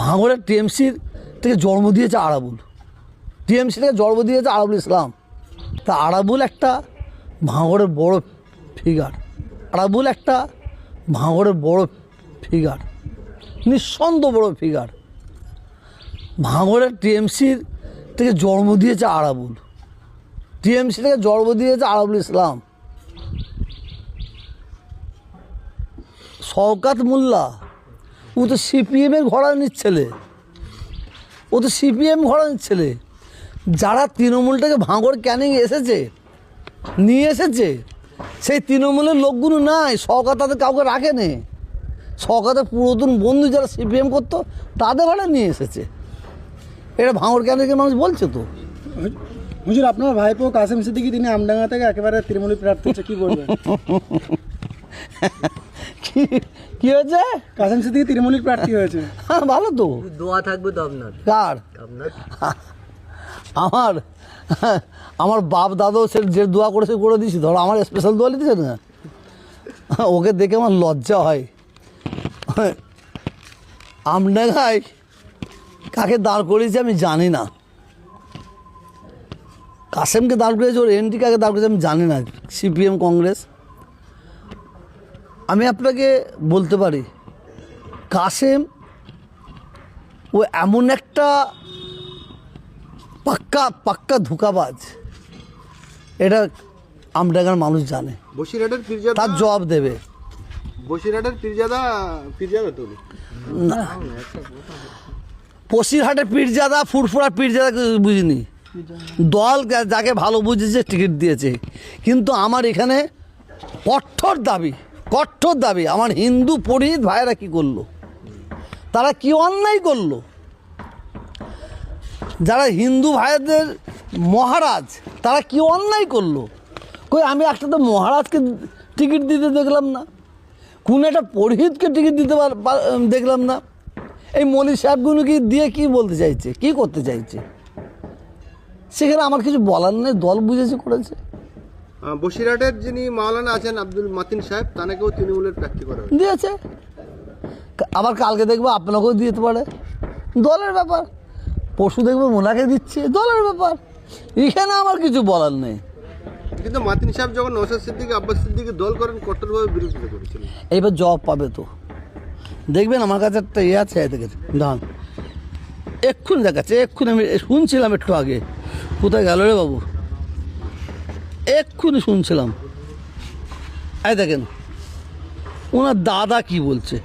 ভাঙড়ের টিএমসির থেকে জন্ম দিয়েছে আরাবুল, টিএমসি থেকে জন্ম দিয়েছে আরাবুল ইসলাম। তা আরাবুল একটা ভাঙড়ের বড় ফিগার, আরাবুল একটা ভাঙড়ের বড় ফিগার, নিঃসন্দ বড় ফিগার। ভাঙড়ের টিএমসির থেকে জন্ম দিয়েছে আরাবুল, টিএমসি থেকে জন্ম দিয়েছে আরাবুল ইসলাম। শওকাত মোল্লা ও তো সিপিএমের ঘরানির ছেলে, ও তো সিপিএম ঘরানির ছেলে। যারা তৃণমূলটাকে ভাঙড় ক্যানিং এসেছে, নিয়ে এসেছে, সেই তৃণমূলের লোকগুলো নাই। শওকাত তাদের কাউকে রাখেনি। শওকাতের পুরাতন বন্ধু যারা সিপিএম করতো তাদের ভাড়া নিয়ে এসেছে। এটা ভাঙড় ক্যানিংয়ের মানুষ বলছে তো। হুজুর, আপনার ভাইপো কাসেম সিদ্দিকী তিনি আমডাঙ্গা থেকে একেবারে তৃণমূলী প্রার্থী হচ্ছে, কি বলবেন? কি হয়েছে? কাসেম সিদ্দিকী তৃণমূলী প্রার্থী হয়েছে। হ্যাঁ, ভালো তো। দোয়া থাকবে তো আপনার। কার? আমার আমার বাপ দাদু সে যে দোয়া করেছে করে দিয়েছি। ধরো আমার স্পেশাল দোয়া দিয়েছে না, ওকে দেখে আমার লজ্জা হয়। আমডাঙ্গায় কাকে দাঁড় করিয়েছে আমি জানি না, কাসেমকে দাঁড় করিয়েছে, ওর এনটি কাকে দাঁড় করেছে আমি জানি না, সিপিএম কংগ্রেস। আমি আপনাকে বলতে পারি কাসেম ও এমন একটা পাক্কা পাক্কা ধোঁকাবাজ, এটা আমডাঙ্গার মানুষ জানে। বসিরহাটের পীরজাদা, তার জবাব দেবে। বসিরহাটের পীরজাদা তো না, বসিরহাটের পীরজাদা ফুরফুরা পীরজাদা বুঝিনি, দল যাকে ভালো বুঝেছে টিকিট দিয়েছে। কিন্তু আমার এখানে কঠোর দাবি আমার হিন্দু পুরোহিত ভাইয়েরা কি করলো, তারা কি অন্যায় করলো। যারা হিন্দু ভাইদের মহারাজ তারা কি অন্যায় করলো। কই আমি একটা তো মহারাজকে টিকিট দিতে দেখলাম না, কোন একটা পুরোহিতকে টিকিট দিতে দেখলাম না। এই মলি সাহেবগুলোকে দিয়ে কি বলতে চাইছে, কি করতে চাইছে, সেখানে আমার কিছু বলার নেই। দল বুঝেছে করেছে। বসিরহাটের যিনি মাওলানা আছেন আব্দুল মাতিন সাহেব, তাকেও তৃণমূলের প্রার্থী করা হয়েছে। দিয়েছে, আবার কালকে দেখবো আপনাকেও দিতে পারে, দলের ব্যাপার। পরশু দেখবো মোনাকে দিচ্ছে, দলের ব্যাপার। এখানে আমার কিছু বলার নেই। কিন্তু মাতিন সাহেব যখন নওশাদ সিদ্দিকী আব্বাস সিদ্দিকী দল করেন কট্টরভাবে বিরোধিতা করেছিলেন। এইবার জবাব পাবে তো, দেখবেন আমার কাছে একটা ইয়ে আছে, দেখেছে ডান এক্ষুনি দেখাচ্ছে, এক্ষুনি আমি শুনছিলাম একটু আগে। কোথায় গেল রে বাবু? এক্ষুনি শুনছিলাম। এই দেখেন ওনার দাদা কি বলছে।